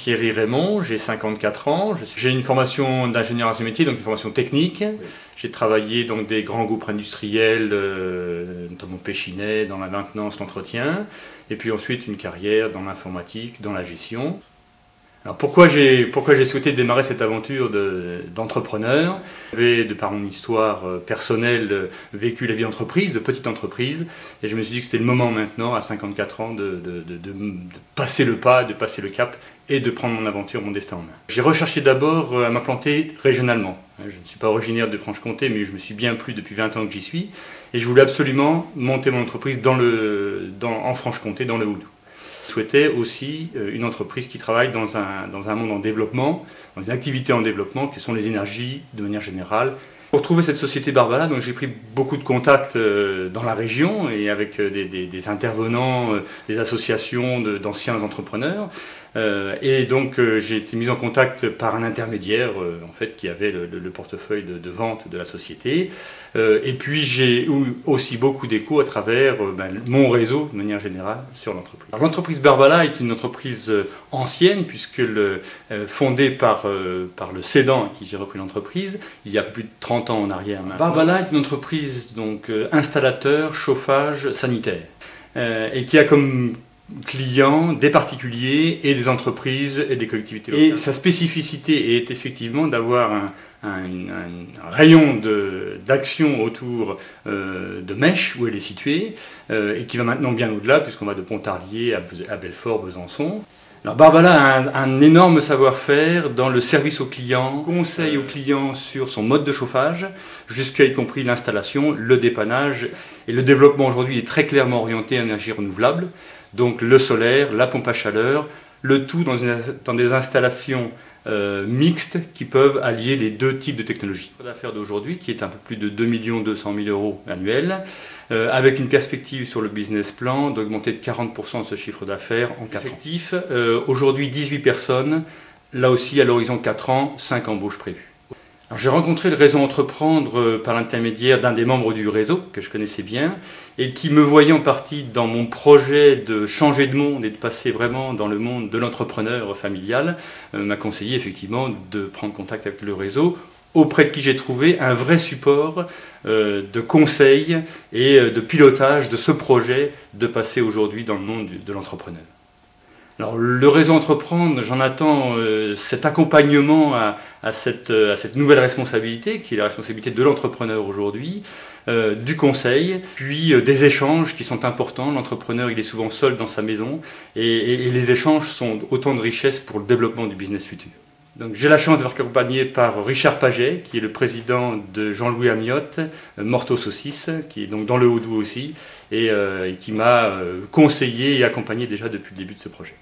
Thierry Raymond, j'ai 54 ans, j'ai une formation d'ingénieur à métier, donc une formation technique. Oui. J'ai travaillé dans des grands groupes industriels, notamment Péchinet, dans la maintenance, l'entretien, et puis ensuite une carrière dans l'informatique, dans la gestion. Alors pourquoi j'ai souhaité démarrer cette aventure d'entrepreneur? J'avais, de par mon histoire personnelle, vécu la vie d'entreprise, de petite entreprise, et je me suis dit que c'était le moment maintenant, à 54 ans, de passer le pas, de passer le cap, et de prendre mon aventure, mon destin en main. J'ai recherché d'abord à m'implanter régionalement. Je ne suis pas originaire de Franche-Comté, mais je me suis bien plu depuis 20 ans que j'y suis, et je voulais absolument monter mon entreprise en Franche-Comté, dans le Haut-Doubs. Je souhaitais aussi une entreprise qui travaille dans un monde en développement, dans une activité en développement, qui sont les énergies de manière générale. Pour trouver cette société Barbala, donc j'ai pris beaucoup de contacts dans la région et avec des intervenants, des associations d'anciens entrepreneurs. Et donc j'ai été mis en contact par un intermédiaire en fait, qui avait le portefeuille de vente de la société. Et puis j'ai eu aussi beaucoup d'échos à travers mon réseau de manière générale sur l'entreprise. L'entreprise Barbala est une entreprise ancienne puisque fondée par le cédant à qui j'ai repris l'entreprise il y a plus de 30 ans en arrière. Barbala est une entreprise donc installateur chauffage sanitaire et qui a comme clients des particuliers et des entreprises et des collectivités locales. Et sa spécificité est effectivement d'avoir un rayon d'action autour de Mèche, où elle est située, et qui va maintenant bien au-delà, puisqu'on va de Pontarlier à Belfort, Besançon. Alors Barbala a un énorme savoir-faire dans le service aux clients, conseil aux clients sur son mode de chauffage, jusqu'à y compris l'installation, le dépannage. Et le développement aujourd'hui est très clairement orienté à l'énergie renouvelable. Donc le solaire, la pompe à chaleur, le tout dans des installations mixtes qui peuvent allier les deux types de technologies. L'affaire d'aujourd'hui qui est un peu plus de 2 200 000 € annuels, avec une perspective sur le business plan d'augmenter de 40% de ce chiffre d'affaires en 4 effectifs. Aujourd'hui 18 personnes, là aussi à l'horizon de 4 ans, 5 embauches prévues. J'ai rencontré le réseau Entreprendre par l'intermédiaire d'un des membres du réseau, que je connaissais bien, et qui, me voyant partie dans mon projet de changer de monde et de passer vraiment dans le monde de l'entrepreneur familial, m'a conseillé effectivement de prendre contact avec le réseau, auprès de qui j'ai trouvé un vrai support de conseil et de pilotage de ce projet de passer aujourd'hui dans le monde de l'entrepreneur. Alors, le réseau Entreprendre, j'en attends cet accompagnement à cette nouvelle responsabilité, qui est la responsabilité de l'entrepreneur aujourd'hui, du conseil, puis des échanges qui sont importants. L'entrepreneur, il est souvent seul dans sa maison, et les échanges sont autant de richesses pour le développement du business futur. Donc, j'ai la chance d'être accompagné par Richard Paget, qui est le président de Jean-Louis Amiotte, Morteau Saucisse, qui est donc dans le Haut-Doubs aussi, et qui m'a conseillé et accompagné déjà depuis le début de ce projet.